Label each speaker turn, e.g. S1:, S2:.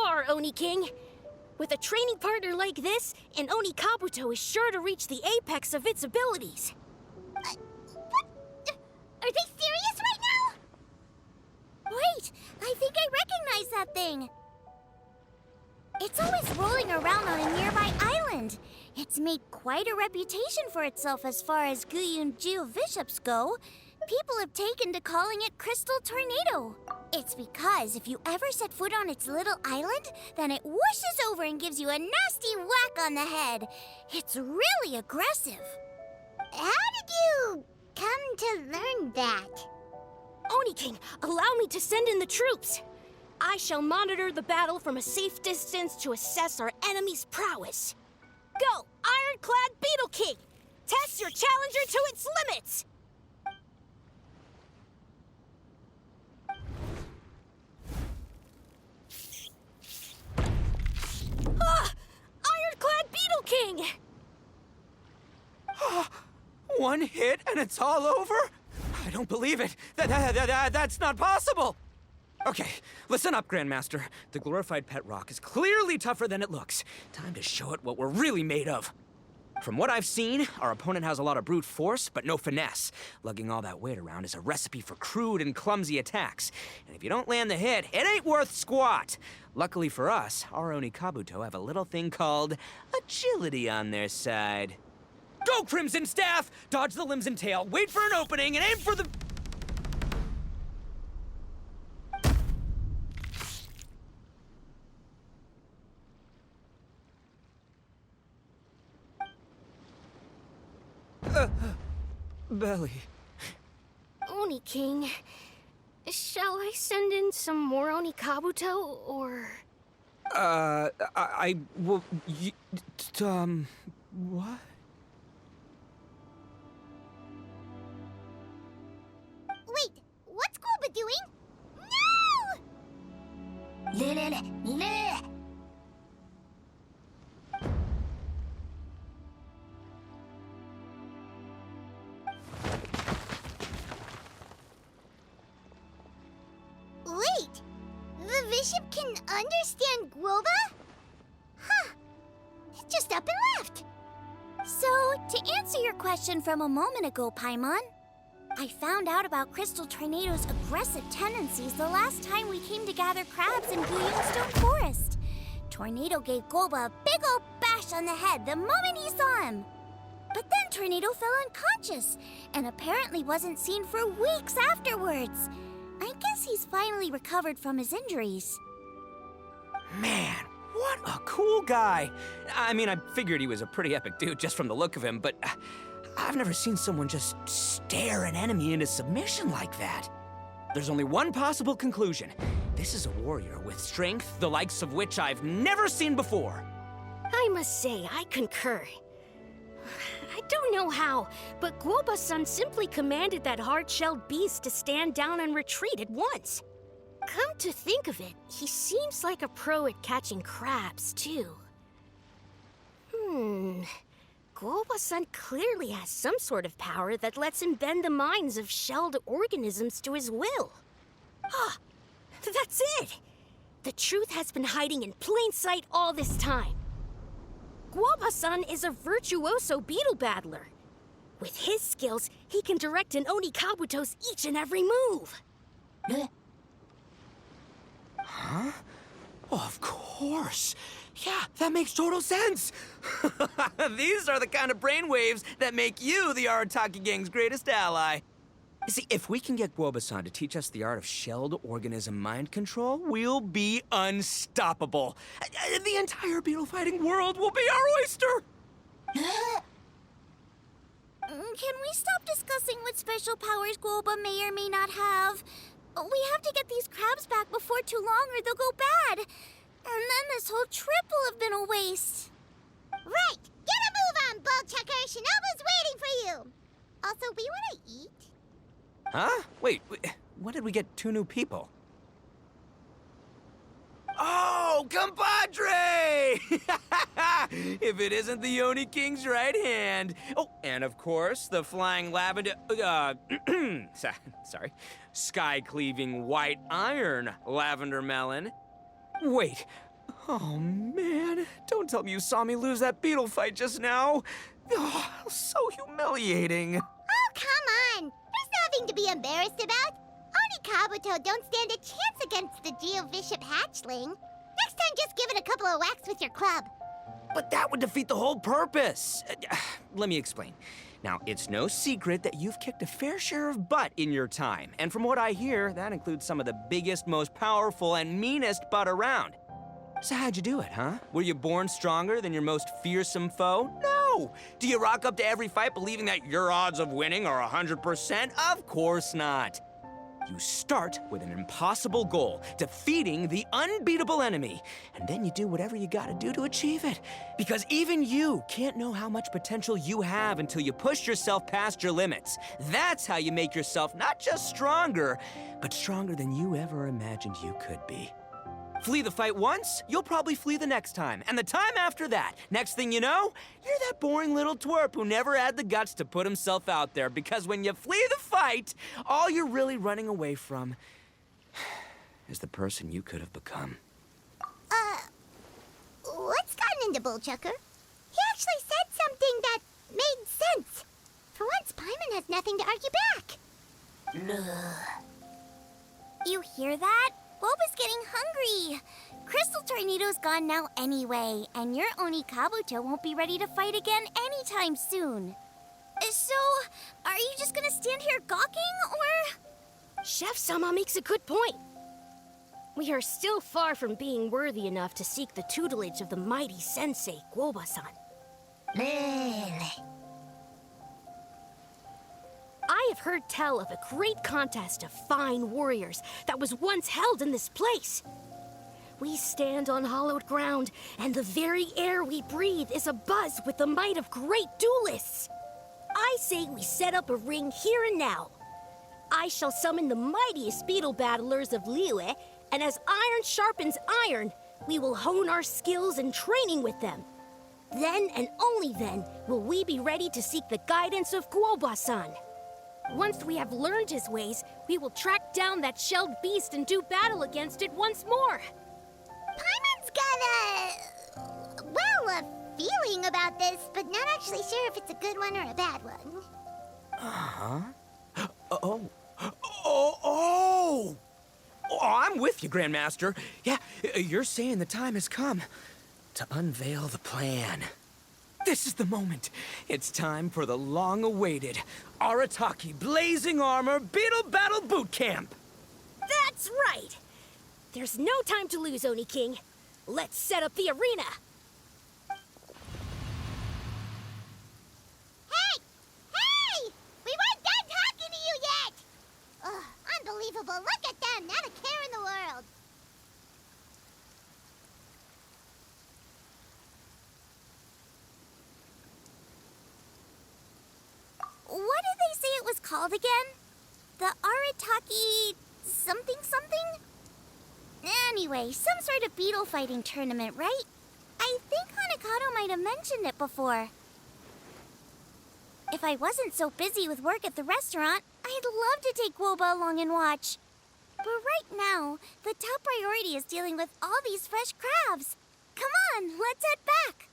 S1: far, Oni King. With a training partner like this, an Oni Kabuto is sure to reach the apex of its abilities.
S2: What? Are they serious right now? Wait, I think I recognize that thing. It's always rolling around on a nearby island. It's made quite a reputation for itself as far as Guyun Geoviships go. People have taken to calling it Crystal Tornado. It's because if you ever set foot on its little island, then it whooshes over and gives you a nasty whack on the head. It's really aggressive. How did you come to learn that?
S1: Oni King, allow me to send in the troops. I shall monitor the battle from a safe distance to assess our enemy's prowess. Go, Ironclad Beetle King! Test your challenger to its limits! Ah! Ironclad Beetle King!
S3: One hit and it's all over? I don't believe it. That's not possible. Okay, listen up, Grandmaster. The glorified pet rock is clearly tougher than it looks. Time to show it what we're really made of. From what I've seen, our opponent has a lot of brute force, but no finesse. Lugging all that weight around is a recipe for crude and clumsy attacks. And if you don't land the hit, it ain't worth squat. Luckily for us, our Oni Kabuto have a little thing called agility on their side. Go, Crimson Staff! Dodge the limbs and tail, wait for an opening, and aim for the... Belly.
S1: Oni King, shall I send in some more Oni Kabuto, or...?
S3: What?
S2: Wait, what's Goba doing? No! Wait, the bishop can understand Guoba? Huh, just up and left. So, to answer your question from a moment ago, Paimon, I found out about Crystal Tornado's aggressive tendencies the last time we came to gather crabs in Guyunstone Forest. Tornado gave Goba a big ol' bash on the head the moment he saw him. But then Tornado fell unconscious and apparently wasn't seen for weeks afterwards. I guess he's finally recovered from his injuries.
S3: Man, what a cool guy. I mean, I figured he was a pretty epic dude just from the look of him, but I've never seen someone just stare an enemy into submission like that. There's only one possible conclusion. This is a warrior with strength, the likes of which I've never seen before.
S1: I must say, I concur. I don't know how, but Guoba-san simply commanded that hard-shelled beast to stand down and retreat at once. Come to think of it, he seems like a pro at catching crabs, too. Guoba-san clearly has some sort of power that lets him bend the minds of shelled organisms to his will. Ah, that's it! The truth has been hiding in plain sight all this time. Guoba-san is a virtuoso beetle battler. With his skills, he can direct an Oni Kabuto's each and every move.
S3: Huh? Oh, of course. Yeah, that makes total sense. These are the kind of brainwaves that make you the Arataki Gang's greatest ally. You see, if we can get Guoba-san to teach us the art of shelled organism mind control, we'll be unstoppable. The entire beetle fighting world will be our oyster.
S2: Can we stop discussing what special powers Guoba may or may not have? We have to get these crabs back before too long or they'll go bad. And then this whole trip will have been a waste. Right! Get a move on, Bullchucker! Shinobu's waiting for you! Also, we want to eat.
S3: Huh? Wait, when did we get 2 new people? Oh, compadre! If it isn't the Oni King's right hand. Oh, and of course, the flying lavender, sorry, sky-cleaving white iron lavender melon. Wait, Oh, man. Don't tell me you saw me lose that beetle fight just now. Oh, so humiliating.
S2: Oh, come on. There's nothing to be embarrassed about. Oni Kabuto don't stand a chance against the Geovishap hatchling. Next time, just give it a couple of whacks with your club.
S3: But that would defeat the whole purpose. Let me explain. Now, it's no secret that you've kicked a fair share of butt in your time. And from what I hear, that includes some of the biggest, most powerful, and meanest butt around. So how'd you do it, huh? Were you born stronger than your most fearsome foe? No! Do you rock up to every fight believing that your odds of winning are 100%? Of course not. You start with an impossible goal, defeating the unbeatable enemy, and then you do whatever you gotta do to achieve it. Because even you can't know how much potential you have until you push yourself past your limits. That's how you make yourself not just stronger, but stronger than you ever imagined you could be. Flee the fight once, you'll probably flee the next time, and the time after that. Next thing you know, you're that boring little twerp who never had the guts to put himself out there, because when you flee the fight, all you're really running away from is the person you could have become.
S2: What's gotten into Bullchucker? He actually said something that made sense. For once, Paimon has nothing to argue back. You hear that? Boba's getting hungry. Crystal Tornado's gone now anyway, and your Oni Kabuto won't be ready to fight again anytime soon. So, are you just gonna stand here gawking, or...?
S1: Chef-sama makes a good point. We are still far from being worthy enough to seek the tutelage of the mighty sensei, Guoba-san. I have heard tell of a great contest of fine warriors that was once held in this place. We stand on hallowed ground, and the very air we breathe is abuzz with the might of great duelists. I say we set up a ring here and now. I shall summon the mightiest beetle battlers of LIYUE, and as iron sharpens iron, we will hone our skills and training with them. Then and only then will we be ready to seek the guidance of Guoba-san. Once we have learned his ways, we will track down that shelled beast and do battle against it once more.
S2: Paimon's got a feeling about this, but not actually sure if it's a good one or a bad one.
S3: Oh, I'm with you, Grandmaster. Yeah, you're saying the time has come to unveil the plan. This is the moment. It's time for the long-awaited Arataki Blazing Armor Beetle Battle Boot Camp.
S1: That's right! There's no time to lose, Oni King. Let's set up the arena.
S2: Hey! We weren't done talking to you yet! Ugh, unbelievable. Look at them. Not a care in the world. What did they say it was called again? The Arataki something? Anyway, some sort of beetle fighting tournament, right? I think Hanakato might have mentioned it before. If I wasn't so busy with work at the restaurant, I'd love to take Guoba along and watch. But right now, the top priority is dealing with all these fresh crabs. Come on, let's head back.